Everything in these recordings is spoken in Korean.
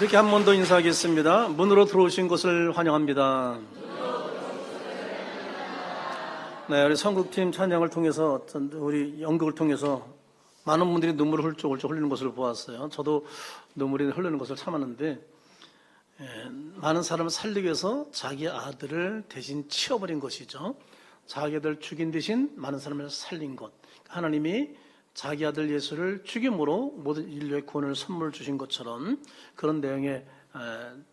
이렇게 한 번 더 인사하겠습니다. 문으로 들어오신 것을 환영합니다. 네, 우리 선국팀 찬양을 통해서, 우리 연극을 통해서 많은 분들이 눈물을 훌쩍훌쩍 흘리는 것을 보았어요. 저도 눈물이 흐르는 것을 참았는데, 많은 사람을 살리기 위해서 자기 아들을 대신 치워버린 것이죠. 자기 아들 죽인 대신 많은 사람을 살린 것. 하나님이 자기 아들 예수를 죽임으로 모든 인류의 구원을 선물 주신 것처럼 그런 내용의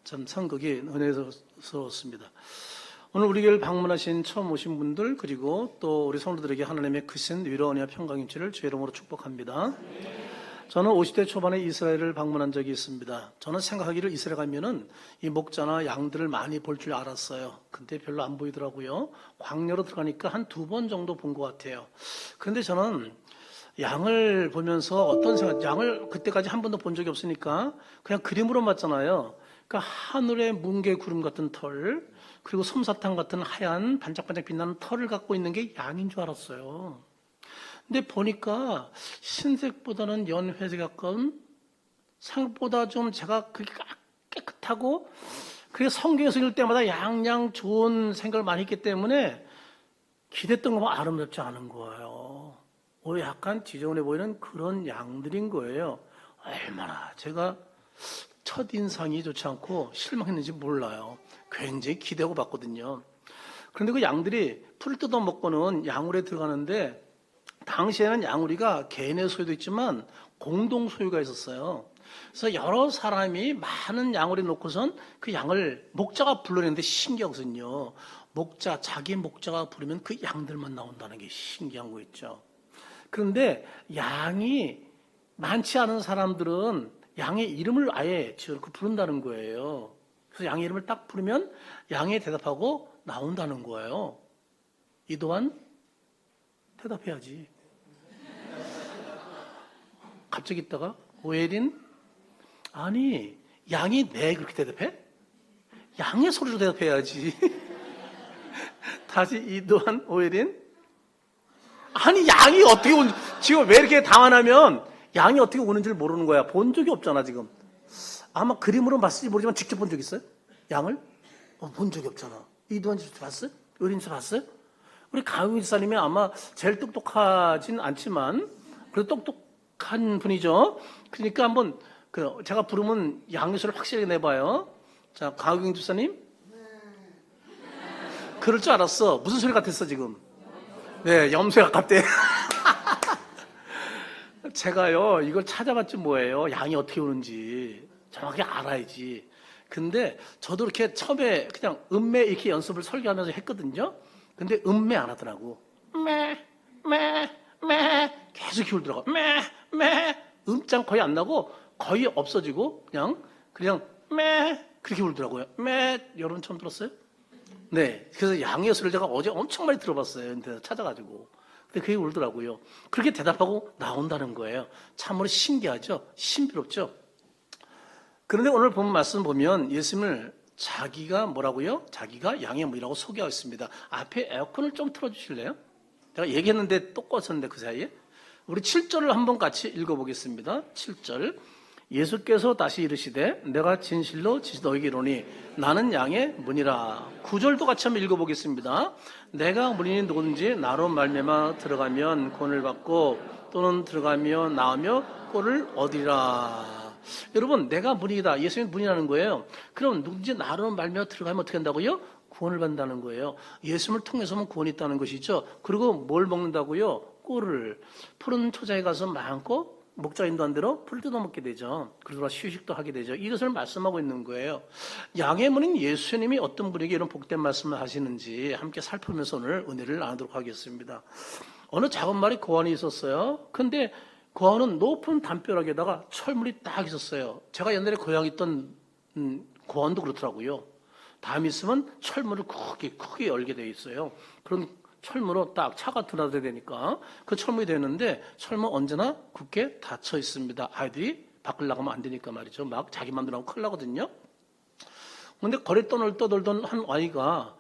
참 선극이 은혜스러웠습니다. 오늘 우리 교회를 방문하신 처음 오신 분들, 그리고 또 우리 성도들에게 하나님의 크신 위로와 은혜와 평강의 임재를 주의 이름으로 축복합니다. 저는 50대 초반에 이스라엘을 방문한 적이 있습니다. 저는 생각하기를 이스라엘 가면은 이 목자나 양들을 많이 볼 줄 알았어요. 근데 별로 안 보이더라고요. 광야로 들어가니까 한 2번 정도 본 것 같아요. 그런데 저는 양을 보면서 어떤 생각, 양을 그때까지 한 번도 본 적이 없으니까 그냥 그림으로 봤잖아요. 그러니까 하늘의 뭉게 구름 같은 털, 그리고 솜사탕 같은 하얀 반짝반짝 빛나는 털을 갖고 있는 게 양인 줄 알았어요. 근데 보니까 흰색보다는 연회색 가까운, 생각보다 좀 제가 그렇게 깨끗하고, 그래서 성경에서 읽을 때마다 양양 좋은 생각을 많이 했기 때문에 기대했던 것보다 아름답지 않은 거예요. 오히려 약간 지저분해 보이는 그런 양들인 거예요. 얼마나 제가 첫인상이 좋지 않고 실망했는지 몰라요. 굉장히 기대하고 봤거든요. 그런데 그 양들이 풀을 뜯어먹고는 양울에 들어가는데, 당시에는 양우리가 개인의 소유도 있지만 공동 소유가 있었어요. 그래서 여러 사람이 많은 양우리 놓고선 그 양을 목자가 불러내는데 신기하거든요. 자기 목자가 부르면 그 양들만 나온다는 게 신기한 거 있죠. 그런데 양이 많지 않은 사람들은 양의 이름을 아예 지어놓고 부른다는 거예요. 그래서 양의 이름을 딱 부르면 양이 대답하고 나온다는 거예요. 이도환 대답해야지. 갑자기 있다가 오혜린, 아니 양이 네 그렇게 대답해? 양의 소리로 대답해야지. 다시 이도환, 오혜린, 아니 양이 어떻게 지금 왜 이렇게 당황하면 양이 어떻게 오는지를 모르는 거야. 본 적이 없잖아 지금. 아마 그림으로 봤을지 모르지만 직접 본 적 있어요? 양을? 본 적이 없잖아. 이도환 씨 봤어요? 오혜린 씨 봤어요? 우리 강윤 지사님이 아마 제일 똑똑하진 않지만 그래도 똑똑한 분이죠. 그러니까 한번 제가 부르면 양요소를 확실하게 내봐요. 자, 강윤 지사님. 그럴 줄 알았어. 무슨 소리 같았어 지금? 네, 염소에 가깝대. 제가요 이걸 찾아봤지 뭐예요. 양이 어떻게 오는지 정확히 알아야지. 근데 저도 이렇게 처음에 그냥 음매 이렇게 연습을 설교하면서 했거든요. 근데 음매 안 하더라고. 계속 기울더라고. 음장 거의 안 나고 거의 없어지고 그냥 그렇게 울더라고요. 여러분 처음 들었어요? 네. 그래서 양의 소리를 제가 어제 엄청 많이 들어봤어요. 인터넷 찾아가지고. 근데 그게 울더라고요. 그렇게 대답하고 나온다는 거예요. 참으로 신기하죠? 신비롭죠? 그런데 오늘 본 말씀 보면 예수님을 자기가 뭐라고요? 자기가 양의 문이라고 소개하고 있습니다. 앞에 에어컨을 좀 틀어주실래요? 제가 얘기했는데 또 껐었는데 그 사이에. 우리 7절을 한번 같이 읽어보겠습니다. 7절. 예수께서 다시 이르시되 내가 진실로 너희에게 이르노니 나는 양의 문이라. 9절도 같이 한번 읽어보겠습니다. 내가 문이 누구든지 나로 말미암아 들어가면 구원을 받고 또는 들어가며 나오며 꼴을 얻으리라. 여러분, 내가 문이다. 예수님이 문이라는 거예요. 그럼 누군지 나로 말미암아 들어가면 어떻게 한다고요? 구원을 받는다는 거예요. 예수님을 통해서만 구원이 있다는 것이죠. 그리고 뭘 먹는다고요? 꿀을. 푸른 초자에 가서 마음껏 목자 인도한 대로 풀을 뜯어먹게 되죠. 그러다 휴식도 하게 되죠. 이것을 말씀하고 있는 거예요. 양의 문인 예수님이 어떤 분에게 이런 복된 말씀을 하시는지 함께 살펴보면서 오늘 은혜를 나누도록 하겠습니다. 어느 작은 마을에 고원이 있었어요. 근데 고원은 높은 담벼락에다가 철문이 딱 있었어요. 제가 옛날에 고향 있던 고원도 그렇더라고요. 담이 있으면 철문을 크게 열게 돼 있어요. 그런 철문으로 딱 차가 들어가야 되니까 그 철문이 되는데 철문 언제나 굳게 닫혀 있습니다. 아이들이 밖을 나가면 안 되니까 말이죠. 막 자기 맘대로 하면 큰일 나거든요. 근데 거리 떠돌던 한 아이가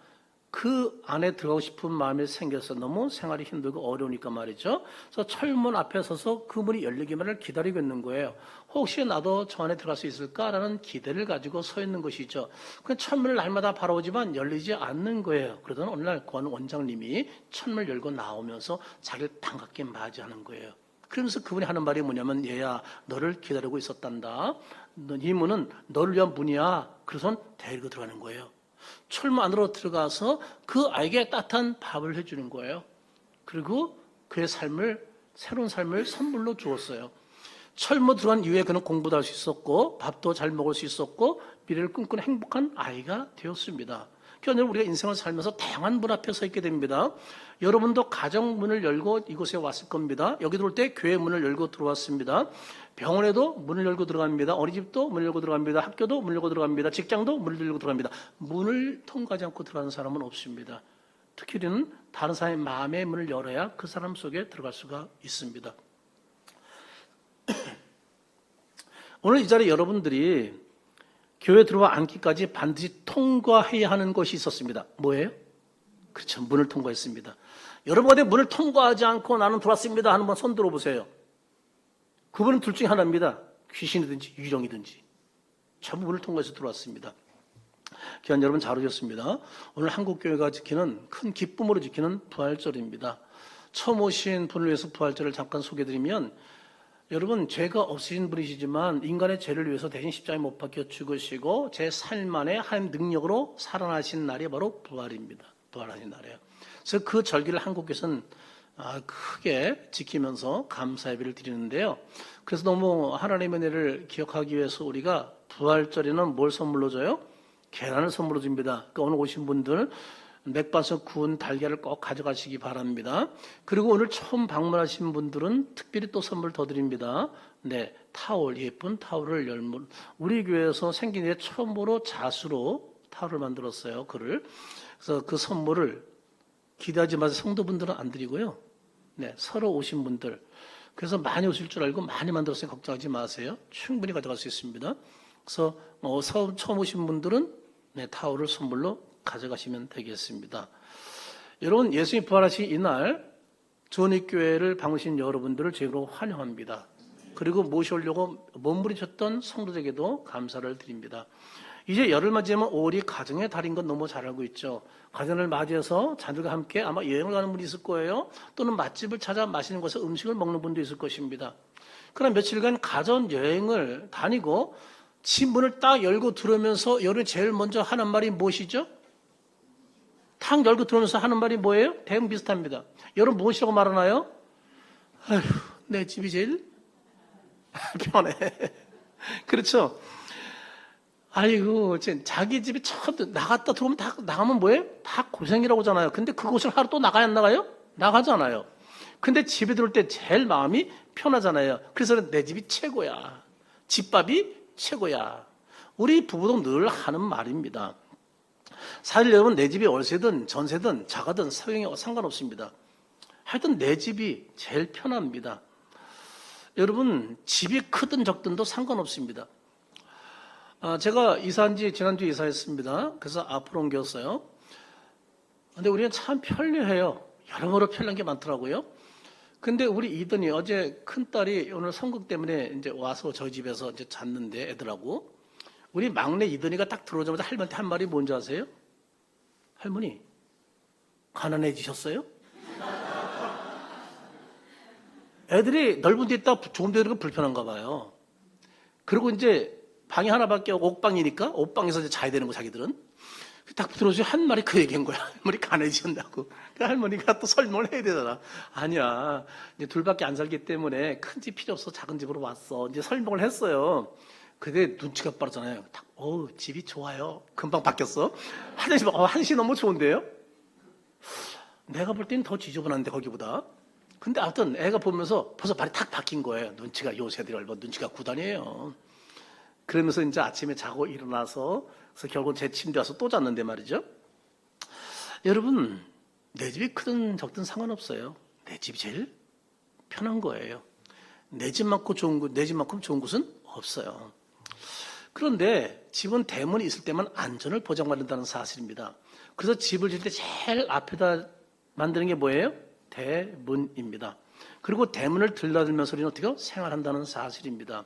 그 안에 들어가고 싶은 마음이 생겨서 너무 생활이 힘들고 어려우니까 말이죠. 그래서 철문 앞에 서서 그 문이 열리기만을 기다리고 있는 거예요. 혹시 나도 저 안에 들어갈 수 있을까라는 기대를 가지고 서 있는 것이죠. 그 철문을 날마다 바라보지만 열리지 않는 거예요. 그러던 어느 날 권 원장님이 철문을 열고 나오면서 자기를 반갑게 맞이하는 거예요. 그러면서 그분이 하는 말이 뭐냐면, 얘야, 너를 기다리고 있었단다. 이 문은 너를 위한 문이야. 그래서 데리고 들어가는 거예요. 철문 안으로 들어가서 그 아이에게 따뜻한 밥을 해주는 거예요. 그리고 그의 새로운 삶을 선물로 주었어요. 철문 들어간 이후에 그는 공부도 할 수 있었고, 밥도 잘 먹을 수 있었고, 미래를 꿈꾸는 행복한 아이가 되었습니다. 그러니까 우리가 인생을 살면서 다양한 문 앞에 서 있게 됩니다. 여러분도 가정 문을 열고 이곳에 왔을 겁니다. 여기 들어올 때 교회 문을 열고 들어왔습니다. 병원에도 문을 열고 들어갑니다. 어린이집도 문을 열고 들어갑니다. 학교도 문을 열고 들어갑니다. 직장도 문을 열고 들어갑니다. 문을 통과하지 않고 들어가는 사람은 없습니다. 특히 우리는 다른 사람의 마음의 문을 열어야 그 사람 속에 들어갈 수가 있습니다. 오늘 이 자리에 여러분들이 교회 들어와 앉기까지 반드시 통과해야 하는 것이 있었습니다. 뭐예요? 그렇죠. 문을 통과했습니다. 여러분 어디 문을 통과하지 않고 나는 들어왔습니다 하는 분 손 들어보세요. 그분은 둘 중에 하나입니다. 귀신이든지 유령이든지. 전부 문을 통과해서 들어왔습니다. 귀한 여러분 잘 오셨습니다. 오늘 한국교회가 지키는 큰 기쁨으로 지키는 부활절입니다. 처음 오신 분을 위해서 부활절을 잠깐 소개해드리면, 여러분 죄가 없으신 분이시지만 인간의 죄를 위해서 대신 십자가에 못 박혀 죽으시고 제 삶 안에 하나님 능력으로 살아나신 날이 바로 부활입니다. 부활하신 날이에요. 그래서 그 절기를 한국에서는 크게 지키면서 감사 예배를 드리는데요. 그래서 너무 하나님의 은혜를 기억하기 위해서 우리가 부활절에는 뭘 선물로 줘요? 계란을 선물로 줍니다. 그러니까 오늘 오신 분들 맥반석 구운 달걀을 꼭 가져가시기 바랍니다. 그리고 오늘 처음 방문하신 분들은 특별히 또 선물 더 드립니다. 네, 타올, 예쁜 타올을 열문. 우리 교회에서 생긴 일에 처음으로 자수로 타올을 만들었어요. 그래서 그 선물을 기대하지 마세요. 성도분들은 안 드리고요. 네, 서로 오신 분들. 그래서 많이 오실 줄 알고 많이 만들었으니 걱정하지 마세요. 충분히 가져갈 수 있습니다. 그래서 처음 오신 분들은 네, 타올을 선물로 가져가시면 되겠습니다. 여러분, 예수님이 부활하신 이날 전익교회를 방문하신 여러분들을 제로 환영합니다. 그리고 모셔오려고 몸부림쳤던 성도들에게도 감사를 드립니다. 이제 열을 맞이하면 5월이 가정의 달인 건 너무 잘 알고 있죠. 가정을 맞이해서 자녀들과 함께 아마 여행을 가는 분이 있을 거예요. 또는 맛집을 찾아 맛있는 곳에서 음식을 먹는 분도 있을 것입니다. 그러나 며칠간 가정 여행을 다니고 집 문을 딱 열고 들어오면서 여러분이 제일 먼저 하는 말이 무엇이죠? 탁 열고 들어오면서 하는 말이 뭐예요? 대응 비슷합니다. 여러분 무엇이라고 말하나요? 아휴, 내 집이 제일 편해. 그렇죠? 아이고, 자기 집이 처음 나갔다 들어오면 다 나가면 뭐예요? 다 고생이라고 하잖아요. 근데 그곳을 하루 또 나가야 안 나가요? 나가잖아요. 근데 집에 들어올 때 제일 마음이 편하잖아요. 그래서 내 집이 최고야. 집밥이 최고야. 우리 부부도 늘 하는 말입니다. 사실 여러분, 내 집이 월세든 전세든 작아든 소용이 상관없습니다. 하여튼 내 집이 제일 편합니다. 여러분, 집이 크든 적든도 상관없습니다. 제가 이사한 지 지난주에 이사했습니다. 그래서 앞으로 옮겼어요. 근데 우리는 참 편리해요. 여러모로 편리한 게 많더라고요. 근데 우리 이든이 어제 큰딸이 오늘 선거 때문에 이제 와서 저희 집에서 이제 잤는데 애들하고, 우리 막내 이든이가 딱 들어오자마자 할머니한테 한 말이 뭔지 아세요? 할머니, 가난해지셨어요? 애들이 넓은 데 있다 좋은 데 들어가 불편한가 봐요. 그리고 이제 방이 하나밖에 옥방이니까 옥방에서 이제 자야 되는 거 자기들은. 딱 들어오지 한 말이 그 얘기인 거야. 할머니 가난해지셨다고. 그 할머니가 또 설명을 해야 되잖아. 아니야, 이제 둘밖에 안 살기 때문에 큰 집 필요 없어. 작은 집으로 왔어. 이제 설명을 했어요. 그게 눈치가 빠르잖아요. 딱, 집이 좋아요. 금방 바뀌었어. 한시 너무 좋은데요? 내가 볼 때는 더 지저분한데, 거기보다. 근데 아무튼 애가 보면서 벌써 발이 탁 박힌 거예요. 눈치가, 요새들이 얼마나 눈치가 구단이에요. 그러면서 이제 아침에 자고 일어나서, 그래서 결국 제 침대 와서 또 잤는데 말이죠. 여러분, 내 집이 크든 적든 상관없어요. 내 집이 제일 편한 거예요. 내 집만큼 좋은 곳은 없어요. 그런데 집은 대문이 있을 때만 안전을 보장받는다는 사실입니다. 그래서 집을 지을 때 제일 앞에다 만드는 게 뭐예요? 대문입니다. 그리고 대문을 들락이면서 우리는 어떻게 생활한다는 사실입니다.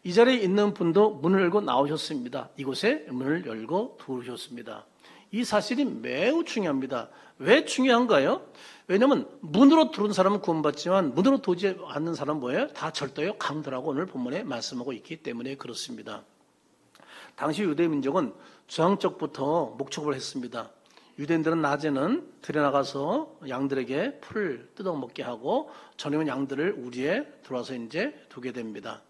이 자리에 있는 분도 문을 열고 나오셨습니다. 이곳에 문을 열고 들어오셨습니다. 이 사실이 매우 중요합니다. 왜 중요한가요? 왜냐하면 문으로 들어온 사람은 구원받지만 문으로 들어오지 않는 사람은 뭐예요? 다 절도요 강도라고 오늘 본문에 말씀하고 있기 때문에 그렇습니다. 당시 유대 민족은 저항적부터 목축을 했습니다. 유대인들은 낮에는 들에 나가서 양들에게 풀을 뜯어먹게 하고 저녁은 양들을 우리에 들어와서 이제 두게 됩니다.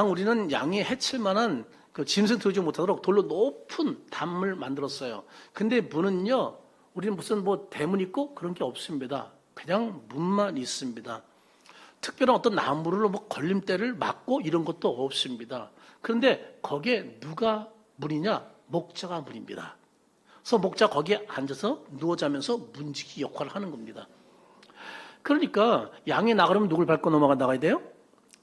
우리는 양이 해칠 만한 그 짐승 들어오지 못하도록 돌로 높은 담을 만들었어요. 근데 문은요, 우리는 무슨 뭐 대문 있고 그런 게 없습니다. 그냥 문만 있습니다. 특별한 어떤 나무로 뭐 걸림대를 막고 이런 것도 없습니다. 그런데 거기에 누가 문이냐? 목자가 문입니다. 그래서 목자 거기에 앉아서 누워 자면서 문지기 역할을 하는 겁니다. 그러니까 양이 나가려면 누굴 밟고 나가야 돼요?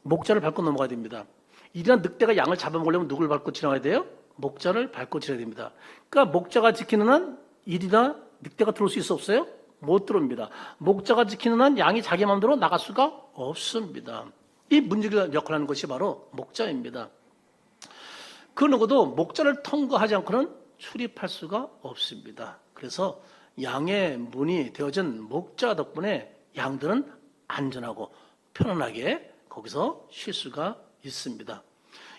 목자를 밟고 넘어가야 됩니다. 이리나 늑대가 양을 잡아먹으려면 누굴 밟고 지나가야 돼요? 목자를 밟고 지나야 됩니다. 그러니까 목자가 지키는 한 이리나 늑대가 들어올 수 있어 없어요? 못 들어옵니다. 목자가 지키는 한 양이 자기 마음대로 나갈 수가 없습니다. 이 문지기 역할을 하는 것이 바로 목자입니다. 그 누구도 목자를 통과하지 않고는 출입할 수가 없습니다. 그래서 양의 문이 되어진 목자 덕분에 양들은 안전하고 편안하게 거기서 쉴 수가 있습니다.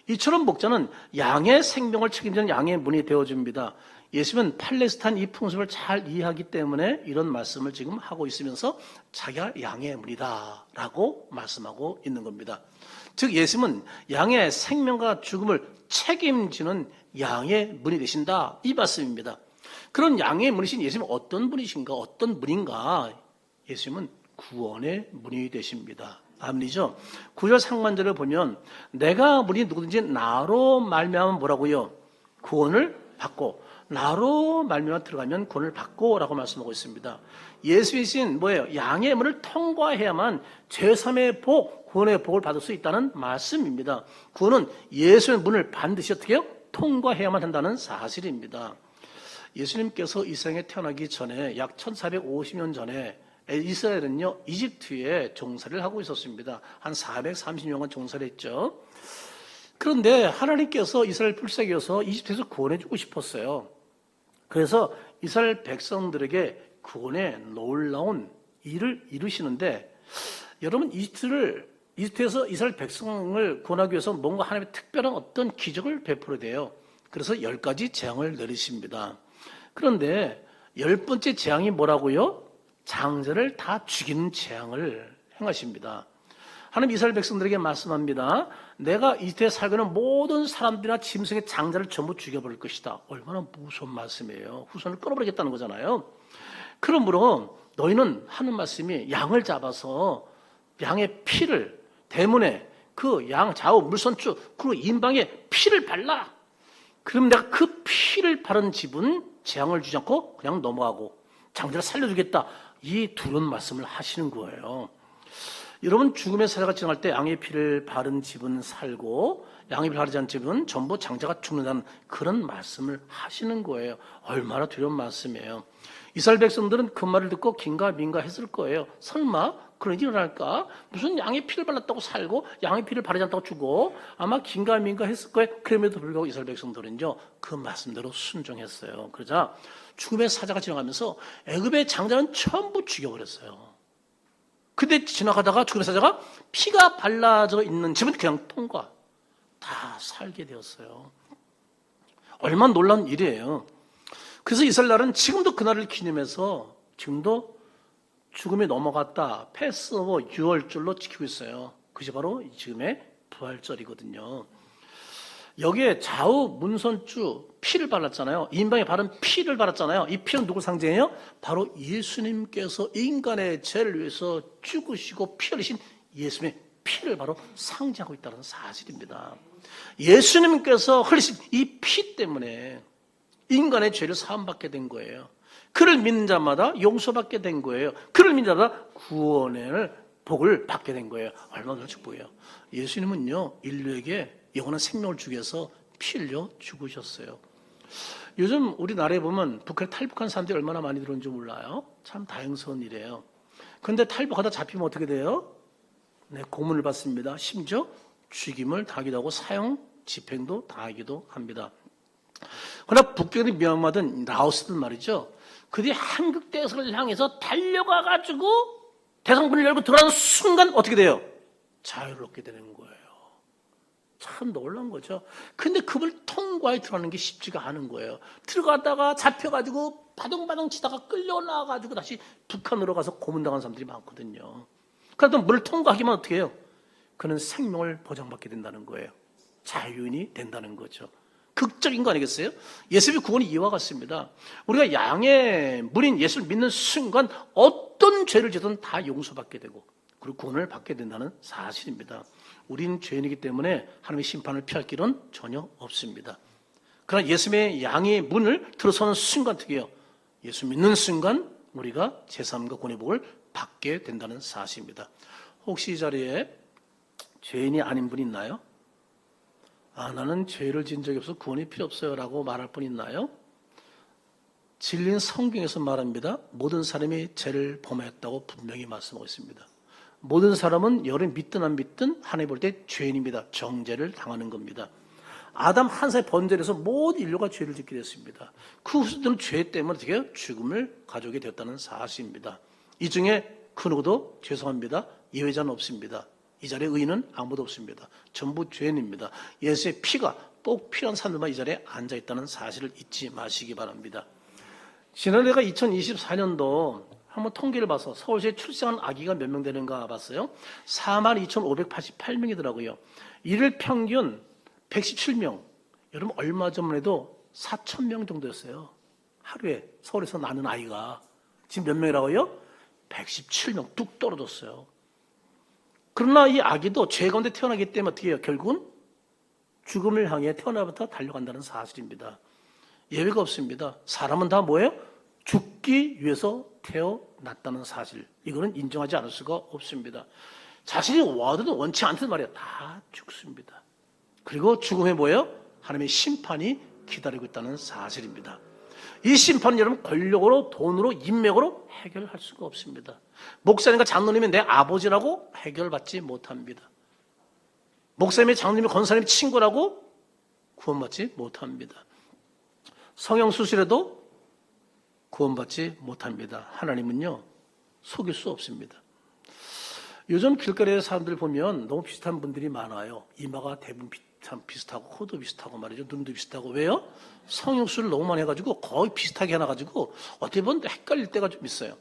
이처럼 목자는 양의 생명을 책임지는 양의 문이 되어줍니다. 예수님은 팔레스타인 이 풍습을 잘 이해하기 때문에 이런 말씀을 지금 하고 있으면서 자기가 양의 문이다 라고 말씀하고 있는 겁니다. 즉 예수님은 양의 생명과 죽음을 책임지는 양의 문이 되신다 이 말씀입니다. 그런 양의 문이신 예수님은 어떤 분이신가 어떤 분인가? 예수님은 구원의 문이 되십니다. 아멘이죠. 9절 상반절을 보면 내가 문이 누구든지 나로 말미암아 뭐라고요? 구원을 받고 나로 말미암아 들어가면 구원을 받고 라고 말씀하고 있습니다. 예수이신 뭐예요? 양의 문을 통과해야만 제3의 복, 구원의 복을 받을 수 있다는 말씀입니다. 구원은 예수의 문을 반드시 어떻게 해요? 통과해야만 한다는 사실입니다. 예수님께서 이 세상에 태어나기 전에 약 1450년 전에 이스라엘은요 이집트에 종살이를 하고 있었습니다. 한 430년간 종살이 했죠. 그런데 하나님께서 이스라엘 풀세기여서 이집트에서 구원해주고 싶었어요. 그래서 이스라엘 백성들에게 구원의 놀라운 일을 이루시는데 여러분 이집트에서 이스라엘 백성을 구원하기 위해서 뭔가 하나님의 특별한 어떤 기적을 베풀어야 돼요. 그래서 10가지 재앙을 내리십니다. 그런데 10번째 재앙이 뭐라고요? 장자를 다 죽이는 재앙을 행하십니다. 하나님 이스라엘 백성들에게 말씀합니다. 내가 이집트에 살고 있는 모든 사람들이나 짐승의 장자를 전부 죽여버릴 것이다. 얼마나 무서운 말씀이에요. 후손을 끊어버리겠다는 거잖아요. 그러므로 너희는 하는 말씀이 양을 잡아서 양의 피를 대문에 그 양 좌우 물선주 그리고 인방에 피를 발라. 그럼 내가 그 피를 바른 집은 재앙을 주지 않고 그냥 넘어가고 장자를 살려주겠다. 이 두려운 말씀을 하시는 거예요. 여러분 죽음의 사자가 지나갈 때 양의 피를 바른 집은 살고 양의 피를 바르지 않은 집은 전부 장자가 죽는다는 그런 말씀을 하시는 거예요. 얼마나 두려운 말씀이에요. 이스라엘 백성들은 그 말을 듣고 긴가민가 했을 거예요. 설마 그런 일이 일어날까? 무슨 양의 피를 발랐다고 살고 양의 피를 바르지 않다고 죽어? 아마 긴가민가 했을 거예요. 그럼에도 불구하고 이스라엘 백성들은요 그 말씀대로 순종했어요. 그러자 죽음의 사자가 지나가면서 애굽의 장자는 전부 죽여버렸어요. 근데 지나가다가 죽음의 사자가 피가 발라져 있는 집은 그냥 통과. 다 살게 되었어요. 얼마나 놀라운 일이에요. 그래서 이스라엘은 지금도 그날을 기념해서 지금도 죽음이 넘어갔다. 패스오버 유월절로 지키고 있어요. 그것이 바로 지금의 부활절이거든요. 여기에 좌우 문선주 피를 발랐잖아요. 인방에 바른 피를 발랐잖아요. 이 피는 누굴 상징해요? 바로 예수님께서 인간의 죄를 위해서 죽으시고 피 흘리신 예수님의 피를 바로 상징하고 있다는 사실입니다. 예수님께서 흘리신 이 피 때문에 인간의 죄를 사함받게 된 거예요. 그를 믿는 자마다 용서받게 된 거예요. 그를 믿는 자마다 구원의 복을 받게 된 거예요. 얼마나 축복이에요. 예수님은요 인류에게 영원한 생명을 주기 위해서 피 흘려 죽으셨어요. 요즘 우리나라에 보면 북한에 탈북한 사람들이 얼마나 많이 들어오는지 몰라요. 참 다행스러운 일이에요. 그런데 탈북하다 잡히면 어떻게 돼요? 네, 고문을 받습니다. 심지어 죽임을 당하기도 하고 사형 집행도 당하기도 합니다. 그러나 북경이 미얀마든 라오스든 말이죠. 그들이 한국 대사를 향해서 달려가가지고 대성문을 열고 들어가는 순간 어떻게 돼요? 자유를 얻게 되는 거예요. 참 놀라운 거죠. 근데 그걸 통과해 들어가는 게 쉽지가 않은 거예요. 들어가다가 잡혀가지고 바둥바둥 치다가 끌려나와가지고 다시 북한으로 가서 고문당한 사람들이 많거든요. 그래도 뭘 통과하기만 어떻게 해요? 그는 생명을 보장받게 된다는 거예요. 자유인이 된다는 거죠. 극적인 거 아니겠어요? 예수님의 구원이 이와 같습니다. 우리가 양의 물인 예수를 믿는 순간 어떤 죄를 지든 다 용서받게 되고 그리고 구원을 받게 된다는 사실입니다. 우린 죄인이기 때문에 하나님의 심판을 피할 길은 전혀 없습니다. 그러나 예수님의 양의 문을 들어서는 순간 어떻게 해요? 예수 믿는 순간 우리가 제3과 구원의 복을 받게 된다는 사실입니다. 혹시 이 자리에 죄인이 아닌 분 있나요? 나는 죄를 지은 적이 없어서 구원이 필요 없어요 라고 말할 분 있나요? 진리는 성경에서 말합니다. 모든 사람이 죄를 범했다고 분명히 말씀하고 있습니다. 모든 사람은 여러분이 믿든 안 믿든 하나님 볼 때 죄인입니다. 정죄를 당하는 겁니다. 아담 한 살 번제에서 모든 인류가 죄를 짓게 됐습니다. 그 후손들은 죄 때문에 어떻게 해요? 죽음을 가져오게 되었다는 사실입니다. 이 중에 그 누구도 죄송합니다. 예외자는 없습니다. 이 자리에 의인은 아무도 없습니다. 전부 죄인입니다. 예수의 피가 꼭 필요한 사람들만 이 자리에 앉아있다는 사실을 잊지 마시기 바랍니다. 지난해가 2024년도 한번 통계를 봐서 서울시에 출생한 아기가 몇 명 되는가 봤어요. 42,588명이더라고요. 일일 평균 117명. 여러분 얼마 전만 해도 4,000명 정도였어요. 하루에 서울에서 나는 아이가. 지금 몇 명이라고요? 117명 뚝 떨어졌어요. 그러나 이 아기도 죄 가운데 태어나기 때문에 어떻게 해요? 결국은 죽음을 향해 태어나부터 달려간다는 사실입니다. 예외가 없습니다. 사람은 다 뭐예요? 죽기 위해서 태어났다는 사실. 이거는 인정하지 않을 수가 없습니다. 자신이 원하든 원치 않든 말이에요. 다 죽습니다. 그리고 죽음에 뭐예요? 하나님의 심판이 기다리고 있다는 사실입니다. 이 심판은 여러분 권력으로, 돈으로, 인맥으로 해결할 수가 없습니다. 목사님과 장로님이 내 아버지라고 해결받지 못합니다. 목사님이 장로님이 권사님이 친구라고 구원받지 못합니다. 성형수술에도 구원받지 못합니다. 하나님은요 속일 수 없습니다. 요즘 길거리에 사람들 보면 너무 비슷한 분들이 많아요. 이마가 대부분 참 비슷하고 코도 비슷하고 말이죠. 눈도 비슷하고. 왜요? 성형수술을 너무 많이 해가지고 거의 비슷하게 해놔가지고 어떻게 보면 헷갈릴 때가 좀 있어요.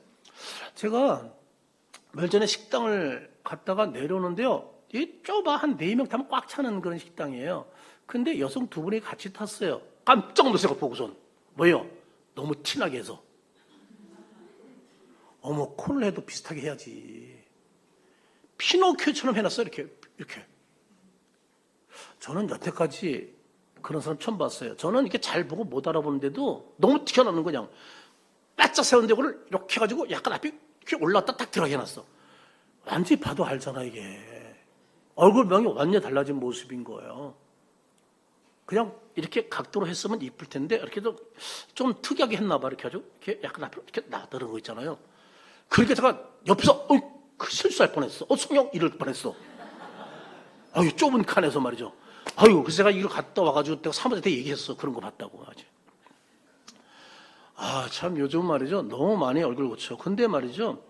제가 며칠 전에 식당을 갔다가 내려오는데요. 이 좁아 한 4명 타면 꽉 차는 그런 식당이에요. 근데 여성 2분이 같이 탔어요. 깜짝 놀라서 보고선. 뭐예요? 너무 티나게 해서. 어머, 코를 해도 비슷하게 해야지. 피노키오처럼 해놨어요. 이렇게. 저는 여태까지 그런 사람 처음 봤어요. 저는 이렇게 잘 보고 못 알아보는데도 너무 튀어나오는 거 그냥 바짝 세웠는데 그걸 이렇게 해가지고 약간 앞에 이렇게 올라왔다 딱 들어가게 해놨어. 완전히 봐도 알잖아 이게. 얼굴명이 완전히 달라진 모습인 거예요. 그냥 이렇게 각도로 했으면 이쁠 텐데 이렇게도 좀 특이하게 했나 봐. 이렇게 아주 이렇게 약간 앞으로 이렇게 나더는 거 있잖아요. 그러니까 제가 옆에서 실수할 뻔했어. 성형 이럴 뻔했어. 좁은 칸에서 말이죠. 그래서 제가 이걸 갔다 와가지고 내가 사무장한테 얘기했어. 그런 거 봤다고. 참 요즘 말이죠. 너무 많이 얼굴 고쳐. 근데 말이죠.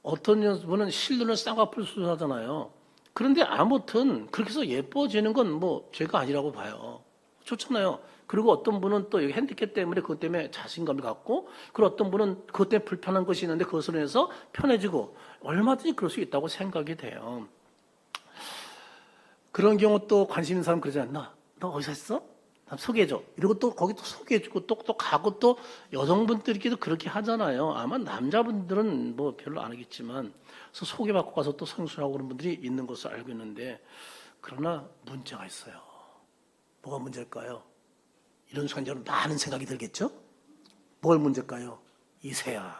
어떤 분은 실눈을 쌍꺼풀 수술하잖아요. 그런데 아무튼 그렇게 해서 예뻐지는 건 뭐 죄가 아니라고 봐요. 좋잖아요. 그리고 어떤 분은 또 여기 핸디캡 때문에 그것 때문에 자신감을 갖고, 그리고 어떤 분은 그것 때문에 불편한 것이 있는데 그것으로 인해서 편해지고, 얼마든지 그럴 수 있다고 생각이 돼요. 그런 경우 또 관심 있는 사람 그러지 않나? 너 어디서 했어? 나 소개해줘. 이러고 또 거기 또 소개해주고 또 가고, 또 여성분들끼리도 그렇게 하잖아요. 아마 남자분들은 뭐 별로 안 하겠지만, 그래서 소개받고 가서 또 성수하고 그런 분들이 있는 것을 알고 있는데, 그러나 문제가 있어요. 뭐가 문제일까요? 이런 순간 여러분 많은 생각이 들겠죠? 뭘 문제일까요? 이새야.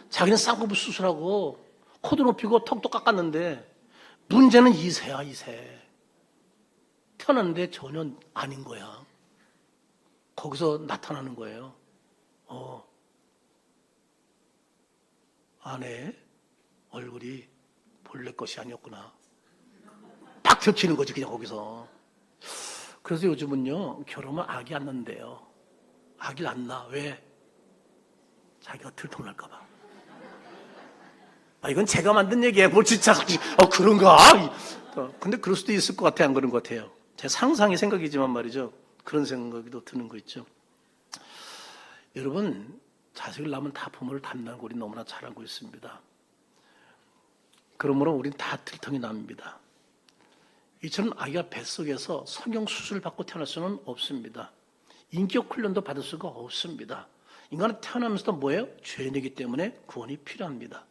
자기는 쌍꺼풀 수술하고 코도 높이고 턱도 깎았는데 문제는 이새야, 이새. 태어났는데 전혀 아닌 거야. 거기서 나타나는 거예요. 아내 얼굴이 본래 것이 아니었구나. 딱 들키는 거지, 그냥 거기서. 그래서 요즘은요, 결혼은 아기 안 낳는데요. 아기를 안 낳아. 왜? 자기가 들통날까봐. 이건 제가 만든 얘기예요. 뭘 진짜, 그런가? 근데 그럴 수도 있을 것 같아, 안 그런 것 같아요. 제 상상의 생각이지만 말이죠. 그런 생각이 또 드는 거 있죠. 여러분, 자식을 낳으면 다 부모를 닮는다는 거 우리 너무나 잘 알고 있습니다. 그러므로 우리는 다 들통이 납니다. 이처럼 아기가 뱃속에서 성형 수술을 받고 태어날 수는 없습니다. 인격 훈련도 받을 수가 없습니다. 인간은 태어나면서도 뭐예요? 죄인이기 때문에 구원이 필요합니다.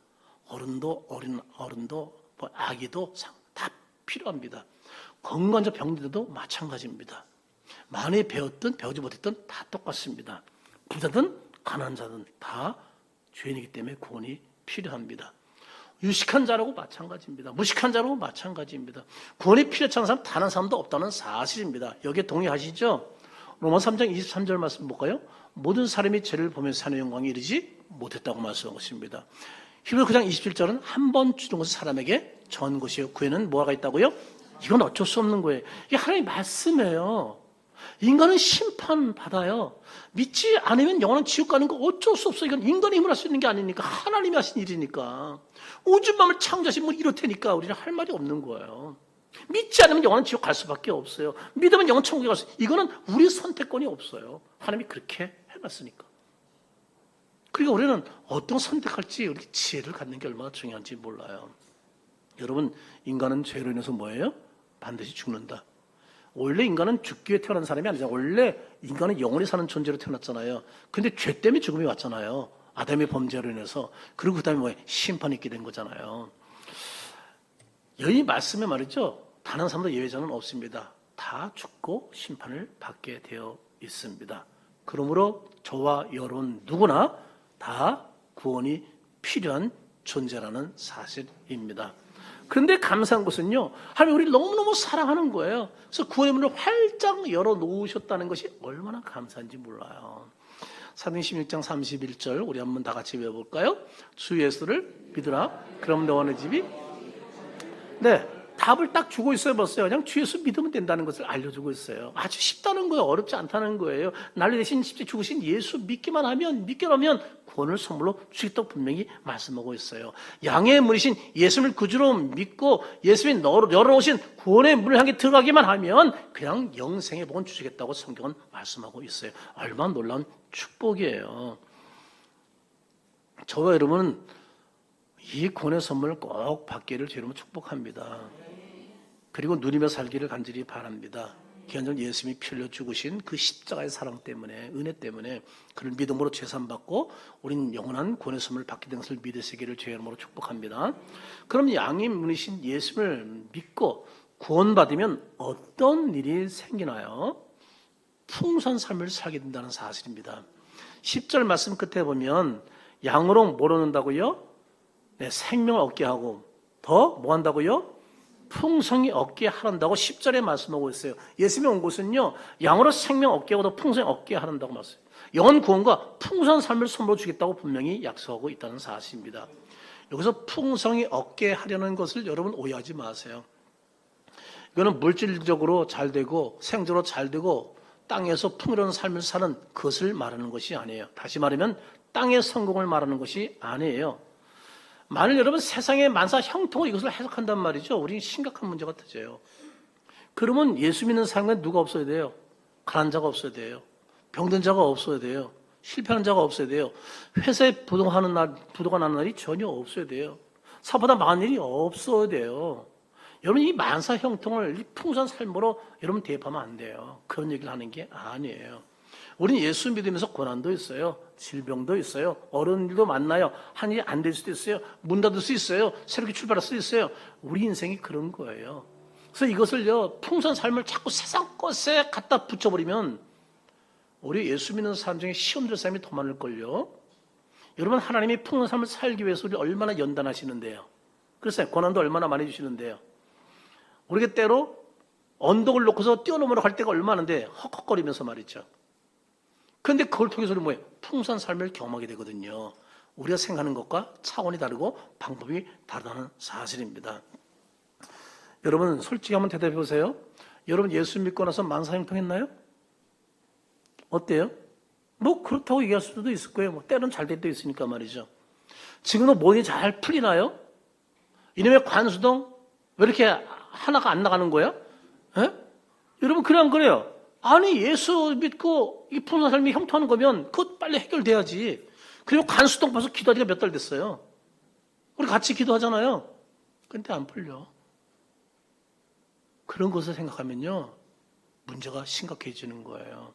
어른도 아기도 다 필요합니다. 건강자 병들도 마찬가지입니다. 많이 배웠든 배우지 못했든 다 똑같습니다. 부자든 가난한 자든 다 죄인이기 때문에 구원이 필요합니다. 유식한 자라고 마찬가지입니다. 무식한 자라고 마찬가지입니다. 구원이 필요치 않은 사람 단 한 사람도 없다는 사실입니다. 여기에 동의하시죠? 로마서 3장 23절 말씀 볼까요? 모든 사람이 죄를 보면서 사는 영광에 이르지 못했다고 말씀하고 있습니다. 히브리서 9장 27절은 한 번 주는 것은 사람에게 전 것이요. 구에는 뭐가 있다고요? 이건 어쩔 수 없는 거예요. 이게 하나님의 말씀이에요. 인간은 심판받아요. 믿지 않으면 영원한 지옥 가는 거 어쩔 수 없어요. 이건 인간이 힘을 할 수 있는 게 아니니까 하나님이 하신 일이니까. 우주만을 창조하신 분 이렇다니까 우리는 할 말이 없는 거예요. 믿지 않으면 영원한 지옥 갈 수밖에 없어요. 믿으면 영원 천국에 갈 수 있어요. 이거는 우리 선택권이 없어요. 하나님이 그렇게 해놨으니까. 그리고 우리는 어떤 선택할지 우리 지혜를 갖는 게 얼마나 중요한지 몰라요. 여러분, 인간은 죄로 인해서 뭐예요? 반드시 죽는다. 원래 인간은 죽기 위해 태어난 사람이 아니잖아요. 원래 인간은 영원히 사는 존재로 태어났잖아요. 근데 죄 때문에 죽음이 왔잖아요. 아담의 범죄로 인해서. 그리고 그 다음에 뭐예요? 심판이 있게 된 거잖아요. 여기 말씀에 말이죠. 단 한 사람도 예외자는 없습니다. 다 죽고 심판을 받게 되어 있습니다. 그러므로 저와 여러분 누구나 다 구원이 필요한 존재라는 사실입니다. 그런데 감사한 것은요, 하나님 우리를 너무너무 사랑하는 거예요. 그래서 구원의 문을 활짝 열어놓으셨다는 것이 얼마나 감사한지 몰라요. 사도행전 16장 31절 우리 한번 다 같이 외워볼까요? 주 예수를 믿으라. 그럼 너와 내 집이 답을 딱 주고 있어요. 벌써요. 그냥 주 예수 믿으면 된다는 것을 알려주고 있어요. 아주 쉽다는 거예요. 어렵지 않다는 거예요. 나를 대신 십자가에 죽으신 예수 믿기만 하면 구원을 선물로 주겠다고 분명히 말씀하고 있어요. 양의 문이신 예수를 구주로 믿고 예수님이 열어놓으신 구원의 문을 향해 들어가기만 하면 그냥 영생의 복은 주시겠다고 성경은 말씀하고 있어요. 얼마나 놀라운 축복이에요. 저와 여러분은 이 구원의 선물을 꼭 받기를 주님으로 축복합니다. 그리고 누리며 살기를 간절히 바랍니다. 기한전 예수님이 피 흘려 죽으신 그 십자가의 사랑 때문에, 은혜 때문에 그를 믿음으로 죄산받고 우린 영원한 구원의 선물을 받게 된 것을 믿으시기를 주의 이름으로 축복합니다. 그럼 양의 문이신 예수를 믿고 구원받으면 어떤 일이 생기나요? 풍성한 삶을 살게 된다는 사실입니다. 10절 말씀 끝에 보면 양으로 뭘 얻는다고요? 생명을 얻게 하고 더 뭐 한다고요? 풍성히 얻게 하란다고 10절에 말씀하고 있어요. 예수님이 온 곳은요, 양으로 생명 얻게 하고 더 풍성히 얻게 하란다고 말씀해요. 영원 구원과 풍성한 삶을 선물로 주겠다고 분명히 약속하고 있다는 사실입니다. 여기서 풍성히 얻게 하려는 것을 여러분 오해하지 마세요. 이거는 물질적으로 잘 되고 생적으로 잘 되고 땅에서 풍요로운 삶을 사는 것을 말하는 것이 아니에요. 다시 말하면 땅의 성공을 말하는 것이 아니에요. 만일 여러분 세상의 만사 형통으로 이것을 해석한단 말이죠. 우리는 심각한 문제가 터져요. 그러면 예수 믿는 사람은 누가 없어야 돼요? 가난한 자가 없어야 돼요. 병든 자가 없어야 돼요. 실패하는 자가 없어야 돼요. 회사에 부도가 나는 날이 전혀 없어야 돼요. 사보다 망한 일이 없어야 돼요. 여러분 이 만사 형통을 이 풍성한 삶으로 여러분 대입하면 안 돼요. 그런 얘기를 하는 게 아니에요. 우리는 예수 믿으면서 고난도 있어요. 질병도 있어요. 어려운 일도 만나요. 한 일이 안 될 수도 있어요. 문 닫을 수 있어요. 새롭게 출발할 수도 있어요. 우리 인생이 그런 거예요. 그래서 이것을요, 풍성한 삶을 자꾸 세상 것에 갖다 붙여버리면 우리 예수 믿는 사람 중에 시험될 사람이 더 많을걸요. 여러분 하나님이 풍성한 삶을 살기 위해서 우리 얼마나 연단하시는데요. 그래서 고난도 얼마나 많이 주시는데요. 우리가 때로 언덕을 놓고서 뛰어넘으러 갈 때가 얼마 많은데 헉헉거리면서 말이죠. 그런데 그걸 통해서 뭐예요? 풍성한 삶을 경험하게 되거든요. 우리가 생각하는 것과 차원이 다르고 방법이 다르다는 사실입니다. 여러분 솔직히 한번 대답해 보세요. 여러분 예수 믿고 나서 만사형통했나요? 어때요? 뭐 그렇다고 얘기할 수도 있을 거예요. 뭐 때는 잘 될 때도 있으니까 말이죠. 지금도 뭐니 잘 풀리나요? 이놈의 관수동 왜 이렇게 하나가 안 나가는 거야? 에? 여러분 그래 안 그래요? 아니 예수 믿고 이 풍성한 삶이 형통하는 거면 그것 빨리 해결돼야지. 그리고 관수동 벌써 기도하기가 몇 달 됐어요. 우리 같이 기도하잖아요. 근데 안 풀려. 그런 것을 생각하면요 문제가 심각해지는 거예요.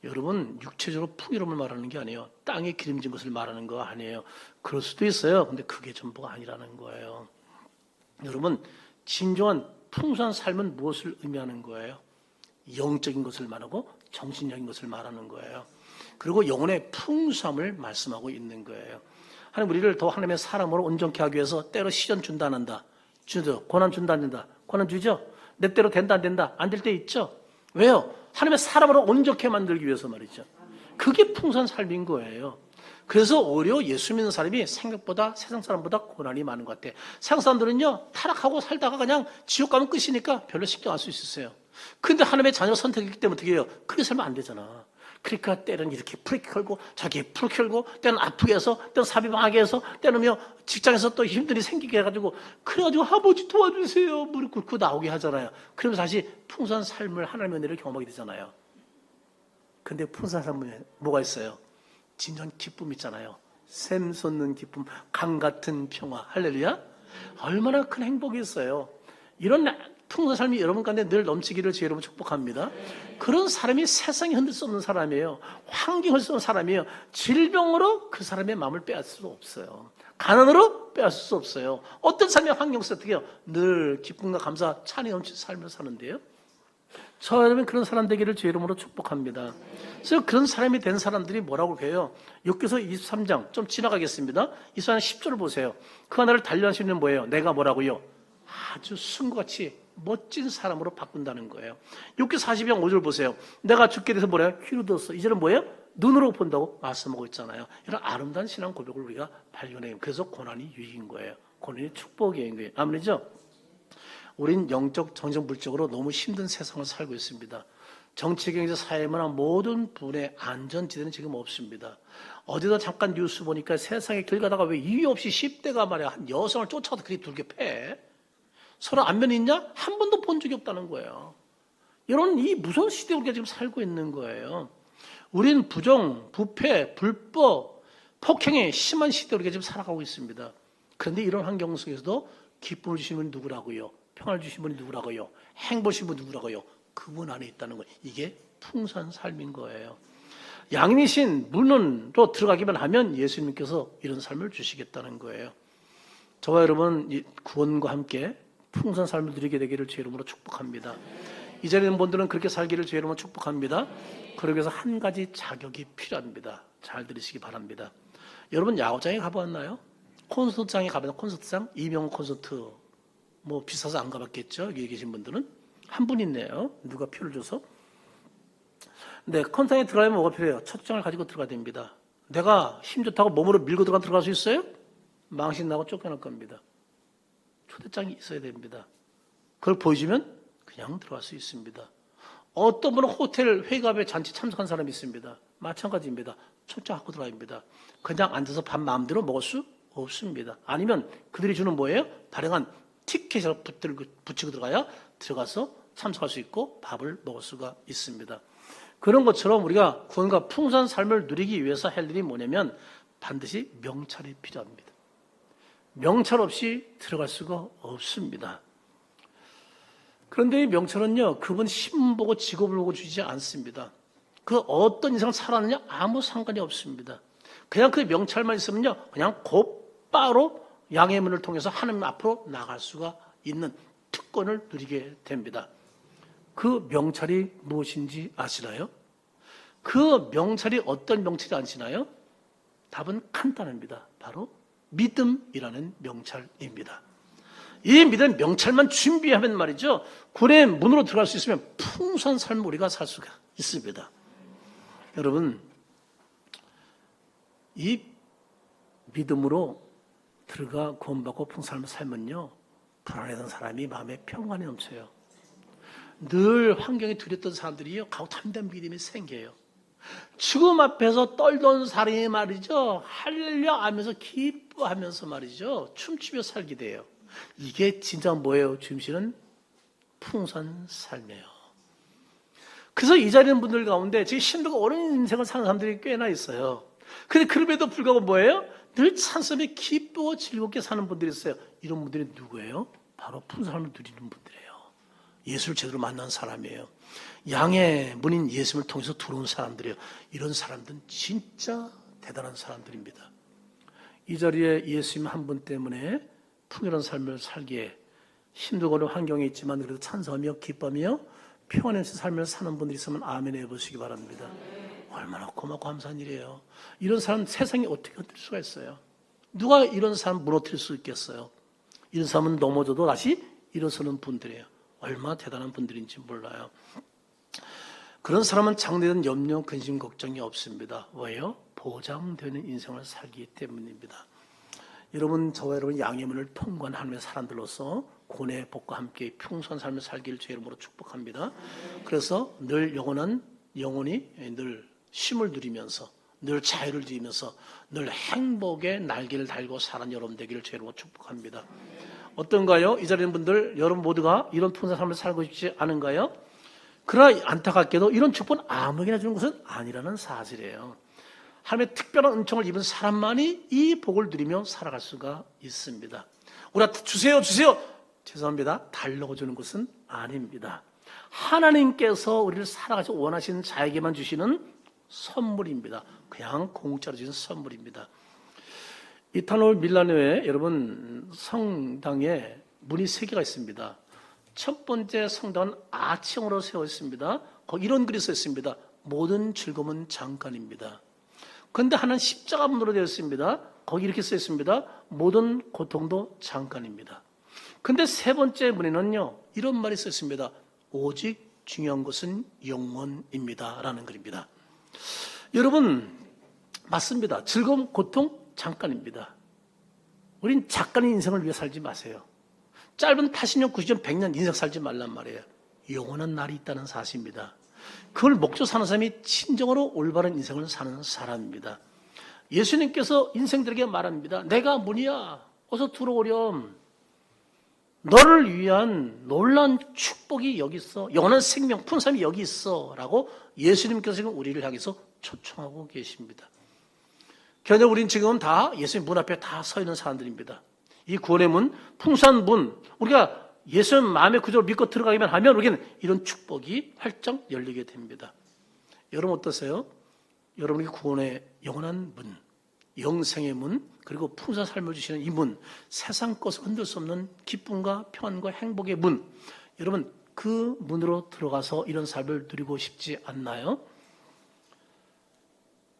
여러분 육체적으로 풍요로움을 말하는 게 아니에요. 땅에 기름진 것을 말하는 거 아니에요. 그럴 수도 있어요. 근데 그게 전부가 아니라는 거예요. 여러분 진정한 풍성한 삶은 무엇을 의미하는 거예요? 영적인 것을 말하고 정신적인 것을 말하는 거예요. 그리고 영혼의 풍성함을 말씀하고 있는 거예요. 하나님 우리를 더 하나님의 사람으로 온전케 하기 위해서 때로 시련 준다 안 한다. 주죠. 고난 준다 안 된다. 고난 주죠. 내 때로 된다 안 된다. 안 될 때 있죠. 왜요? 하나님의 사람으로 온전케 만들기 위해서 말이죠. 그게 풍성한 삶인 거예요. 그래서 오히려 예수 믿는 사람이 생각보다 세상 사람보다 고난이 많은 것 같아. 세상 사람들은요 타락하고 살다가 그냥 지옥 가면 끝이니까 별로 신경 안 쓸 수 있어요. 근데 하나님의 자녀 선택이기 때문에 어떻게 해요? 그렇게 살면 안 되잖아. 그러니까 때는 이렇게 프레이크 걸고 자기 풀 켜고 때는 아프게 해서 때는 사비 망하게 해서 때는 직장에서 또 힘들이 생기게 해가지고 그래가지고 아버지 도와주세요 무릎 꿇고 나오게 하잖아요. 그러면서 다시 풍성한 삶을 하나님의 은혜를 경험하게 되잖아요. 근데 풍성한 삶에 뭐가 있어요? 진정 기쁨 있잖아요. 샘 솟는 기쁨, 강 같은 평화. 할렐루야. 얼마나 큰 행복이 있어요. 이런 풍성한 삶이 여러분 가운데 늘 넘치기를 제 여러분 축복합니다. 그런 사람이 세상에 흔들 수 없는 사람이에요. 환경을 수 없는 사람이에요. 질병으로 그 사람의 마음을 빼앗을 수 없어요. 가난으로 빼앗을 수 없어요. 어떤 삶의 환경 속에서 어떻게 해요? 늘 기쁨과 감사, 찬이 넘치는 삶을 사는데요. 저 여러분 그런 사람 되기를 제 이름으로 축복합니다. 그래서 그런 사람이 된 사람들이 뭐라고 해요? 욥기서 23장 좀 지나가겠습니다. 23장 10절을 보세요. 그 하나를 단련하시는 뭐예요? 내가 뭐라고요? 아주 순같이 멋진 사람으로 바꾼다는 거예요. 욥기 42장 5절 보세요. 내가 죽게 돼서 뭐래요? 휘로 들었어. 이제는 뭐예요? 눈으로 본다고 말씀하고 있잖아요. 이런 아름다운 신앙 고백을 우리가 발견해요. 그래서 고난이 유익인 거예요. 고난이 축복인 거예요. 아무래죠? 우린 영적, 정적, 물적으로 너무 힘든 세상을 살고 있습니다. 정치, 경제, 사회, 문화 모든 분의 안전지대는 지금 없습니다. 어디다 잠깐 뉴스 보니까 세상에 길 가다가 왜 이유 없이 10대가 말이야 한 여성을 쫓아가서 그렇게 둘게 패. 서로 안면이 있냐? 한 번도 본 적이 없다는 거예요. 이런 이 무서운 시대에 우리가 지금 살고 있는 거예요. 우린 부정, 부패, 불법, 폭행의 심한 시대에 우리가 지금 살아가고 있습니다. 그런데 이런 환경 속에서도 기쁨을 주시는 분이 누구라고요? 평화를 주신 분이 누구라고요? 행복 주신 분이 누구라고요? 그분 안에 있다는 거예요. 이게 풍성한 삶인 거예요. 양이신 문으로 들어가기만 하면 예수님께서 이런 삶을 주시겠다는 거예요. 저와 여러분 구원과 함께 풍성한 삶을 누리게 되기를 주 이름으로 축복합니다. 이 자리에 있는 분들은 그렇게 살기를 주 이름으로 축복합니다. 그러기 위해서 한 가지 자격이 필요합니다. 잘 들으시기 바랍니다. 여러분 야구장에 가보았나요? 콘서트장에 가보았나요? 콘서트장? 이병헌 콘서트 뭐 비싸서 안 가봤겠죠? 여기 계신 분들은 한 분 있네요. 누가 표를 줘서. 네, 콘서트장에 들어가면 뭐가 필요해요? 첫 장을 가지고 들어가야 됩니다. 내가 힘 좋다고 몸으로 밀고 들어갈 수 있어요? 망신 나고 쫓겨날 겁니다. 초대장이 있어야 됩니다. 그걸 보여주면 그냥 들어갈 수 있습니다. 어떤 분은 호텔 회갑에 잔치 참석한 사람이 있습니다. 마찬가지입니다. 초청 갖고 들어가야 합니다. 그냥 앉아서 밥 마음대로 먹을 수 없습니다. 아니면 그들이 주는 뭐예요? 다양한 티켓을 붙이고 들어가야 들어가서 참석할 수 있고 밥을 먹을 수가 있습니다. 그런 것처럼 우리가 구원과 풍성한 삶을 누리기 위해서 할 일이 뭐냐면 반드시 명찰이 필요합니다. 명찰 없이 들어갈 수가 없습니다. 그런데 이 명찰은요, 그분 신분 보고 직업을 보고 주지 않습니다. 그 어떤 인생을 살았느냐 아무 상관이 없습니다. 그냥 그 명찰만 있으면요, 그냥 곧바로 양의 문을 통해서 하나님 앞으로 나갈 수가 있는 특권을 누리게 됩니다. 그 명찰이 무엇인지 아시나요? 그 명찰이 어떤 명찰이 아시나요? 답은 간단합니다. 바로 믿음이라는 명찰입니다. 이 믿음의 명찰만 준비하면 말이죠, 구원의 문으로 들어갈 수 있으면 풍성한 삶을 우리가 살 수가 있습니다. 여러분, 이 믿음으로 들어가 구원받고 풍성한 삶을 살면요, 불안했던 사람이 마음에 평안이 넘쳐요. 늘 환경에 두렸던 사람들이요, 가고 참된 믿음이 생겨요. 죽음 앞에서 떨던 사람이 말이죠, 할렐루야 하면서 기뻐하면서 말이죠, 춤추며 살게 돼요. 이게 진짜 뭐예요? 주님시는 풍성한 삶이에요. 그래서 이 자리에 있는 분들 가운데 지금 힘들고 어려운 인생을 사는 사람들이 꽤나 있어요. 근데 그럼에도 불구하고 뭐예요? 늘 찬송에 기쁘고 즐겁게 사는 분들이 있어요. 이런 분들이 누구예요? 바로 풍성한 삶을 누리는 분들이에요. 예수를 제대로 만난 사람이에요. 양의 문인 예수를 통해서 들어온 사람들이에요. 이런 사람들은 진짜 대단한 사람들입니다. 이 자리에 예수님 한 분 때문에 풍요로운 삶을 살기에 힘들고 어려운 환경에 있지만 그래도 찬송하며 기뻐하며 평안한 삶을 사는 분들이 있으면 아멘 해보시기 바랍니다. 얼마나 고맙고 감사한 일이에요. 이런 사람 세상에 어떻게 얻을 수가 있어요? 누가 이런 사람 무너뜨릴 수 있겠어요? 이런 사람은 넘어져도 다시 일어서는 분들이에요. 얼마나 대단한 분들인지 몰라요. 그런 사람은 장래된 염려, 근심, 걱정이 없습니다. 왜요? 보장되는 인생을 살기 때문입니다. 여러분, 저와 여러분 양의 문을 통과한 하나님의 사람들로서 고뇌, 복과 함께 풍성한 삶을 살기를 주 이름으로 축복합니다. 그래서 늘 영혼이 늘 쉼을 누리면서 늘 자유를 누리면서 늘 행복의 날개를 달고 사는 여러분 되기를 주 이름으로 축복합니다. 어떤가요? 이 자리에 있는 분들, 여러분 모두가 이런 풍성한 삶을 살고 싶지 않은가요? 그러나 안타깝게도 이런 축복은 아무에게나 주는 것은 아니라는 사실이에요. 하나님의 특별한 은총을 입은 사람만이 이 복을 누리며 살아갈 수가 있습니다. 우리가 주세요. 죄송합니다. 달라고 주는 것은 아닙니다. 하나님께서 우리를 살아가서 원하시는 자에게만 주시는 선물입니다. 그냥 공짜로 주신 선물입니다. 이탄올 밀라노에 여러분 성당에 문이 3개가 있습니다. 첫 번째 성당은 아치형으로 세워 있습니다. 거기 이런 글이 써 있습니다. 모든 즐거움은 잠깐입니다. 그런데 하나는 십자가 문으로 되어 있습니다. 거기 이렇게 써 있습니다. 모든 고통도 잠깐입니다. 그런데 세 번째 문에는요, 이런 말이 써 있습니다. 오직 중요한 것은 영원입니다. 라는 글입니다. 여러분, 맞습니다. 즐거움, 고통, 잠깐입니다. 우린 잠깐의 인생을 위해 살지 마세요. 짧은 80년, 90년, 100년 인생 살지 말란 말이에요. 영원한 날이 있다는 사실입니다. 그걸 목조 사는 사람이 진정으로 올바른 인생을 사는 사람입니다. 예수님께서 인생들에게 말합니다. 내가 문이야. 어서 들어오렴. 너를 위한 놀라운 축복이 여기 있어. 영원한 생명, 풍성함이 여기 있어. 라고 예수님께서 지금 우리를 향해서 초청하고 계십니다. 결국 우리는 지금 다 예수님 문 앞에 다 서 있는 사람들입니다. 이 구원의 문, 풍성한 문, 우리가 예수님 마음의 구조를 믿고 들어가기만 하면 우리는 이런 축복이 활짝 열리게 됩니다. 여러분 어떠세요? 여러분이 구원의 영원한 문, 영생의 문, 그리고 풍성한 삶을 주시는 이 문, 세상 것을 흔들 수 없는 기쁨과 평안과 행복의 문, 여러분 그 문으로 들어가서 이런 삶을 누리고 싶지 않나요?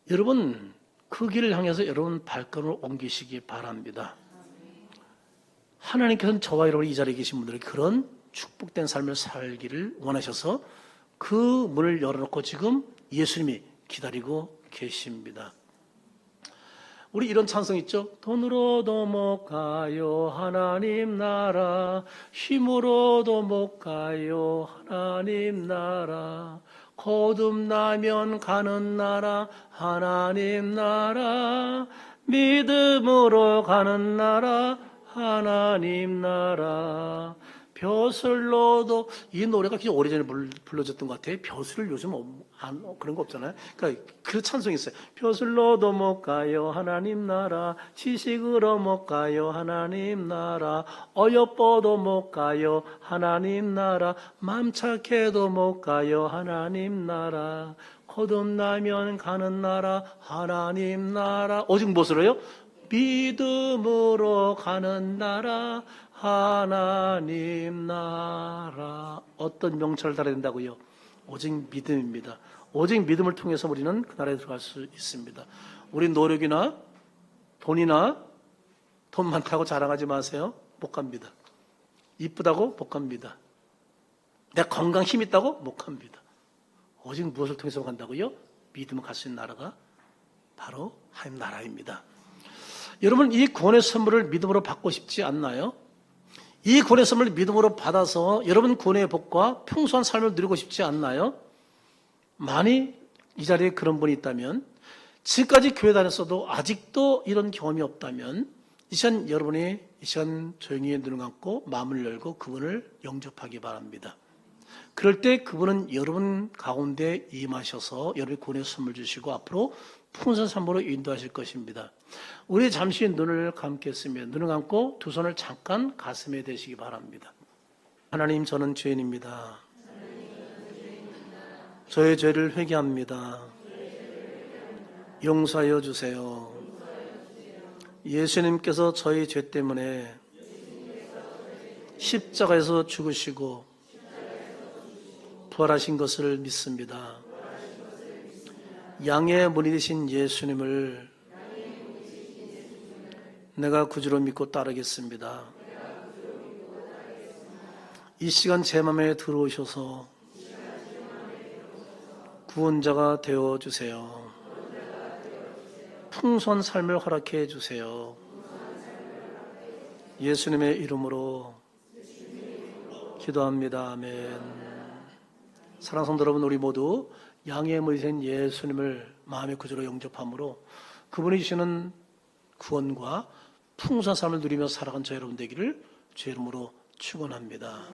여러분 그 길을 향해서 여러분 발걸음을 옮기시기 바랍니다. 하나님께서는 저와 여러분 이 자리에 계신 분들에게 그런 축복된 삶을 살기를 원하셔서 그 문을 열어놓고 지금 예수님이 기다리고 계십니다. 우리 이런 찬송 있죠? 돈으로도 못 가요 하나님 나라, 힘으로도 못 가요 하나님 나라, 거듭나면 가는 나라 하나님 나라, 믿음으로 가는 나라 하나님 나라. 벼슬로도, 이 노래가 굉장히 오래전에 불러졌던 것 같아요. 벼슬을 요즘 그런 거 없잖아요. 그러니까 그 찬송이 있어요. 벼슬로도 못 가요 하나님 나라, 지식으로 못 가요 하나님 나라, 어여뻐도 못 가요 하나님 나라, 맘 착해도 못 가요 하나님 나라, 거듭나면 가는 나라 하나님 나라. 오직 무엇으로요? 믿음으로 가는 나라 하나님 나라. 어떤 명철을 달아야 된다고요? 오직 믿음입니다. 오직 믿음을 통해서 우리는 그 나라에 들어갈 수 있습니다. 우리 노력이나 돈이나 돈 많다고 자랑하지 마세요. 못 갑니다. 이쁘다고 못 갑니다. 내 건강 힘 있다고 못 갑니다. 오직 무엇을 통해서 간다고요? 믿음을 갈 수 있는 나라가 바로 하나님 나라입니다. 여러분, 이 구원의 선물을 믿음으로 받고 싶지 않나요? 이 구원의 선물을 믿음으로 받아서 여러분 구원의 복과 풍성한 삶을 누리고 싶지 않나요? 만일 이 자리에 그런 분이 있다면, 지금까지 교회 다녔어도 아직도 이런 경험이 없다면, 이 시간 여러분이 이 시간 조용히 눈을 감고 마음을 열고 그분을 영접하기 바랍니다. 그럴 때 그분은 여러분 가운데 임하셔서 여러분의 구원의 선물 주시고 앞으로 풍성한 삶으로 인도하실 것입니다. 우리 잠시 눈을 감겠습니다. 눈을 감고 두 손을 잠깐 가슴에 대시기 바랍니다. 하나님, 저는 죄인입니다. 저의 죄를 회개합니다. 용서하여 주세요. 예수님께서 저희 죄 때문에 십자가에서 죽으시고 부활하신 것을 믿습니다. 양의 문이 되신 예수님을 내가 구주로 믿고 따르겠습니다. 이 시간 제 마음에 들어오셔서 구원자가 되어주세요. 풍성한 삶을 허락해 주세요. 예수님의 이름으로 기도합니다. 아멘. 사랑하는 성도 여러분, 우리 모두 양의 문이 된 예수님을 마음의 구주로 영접함으로 그분이 주시는 구원과 풍성한 삶을 누리며 살아간 저 여러분 되기를 주의 이름으로 축원합니다.